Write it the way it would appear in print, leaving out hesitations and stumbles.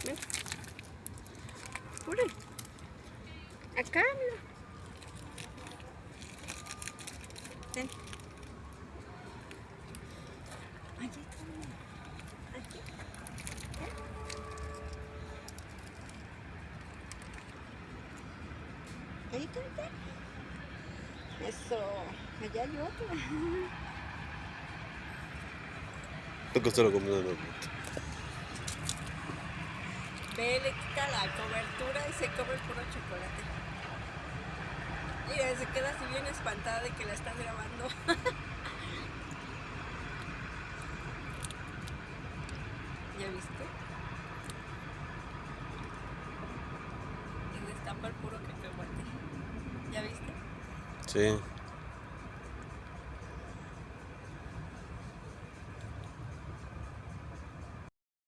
Ven. Pure. Acá, mira. Ven. Aquí. Aquí. Ven. Ahí está. Eso. Allá hay otro. Toca solo comiendo la Ve, le quita la cobertura y se come el puro chocolate. Mira, se queda así bien espantada de que la estás grabando. ¿Ya viste? Y destapa el puro cacahuate. ¿Ya viste? Sí.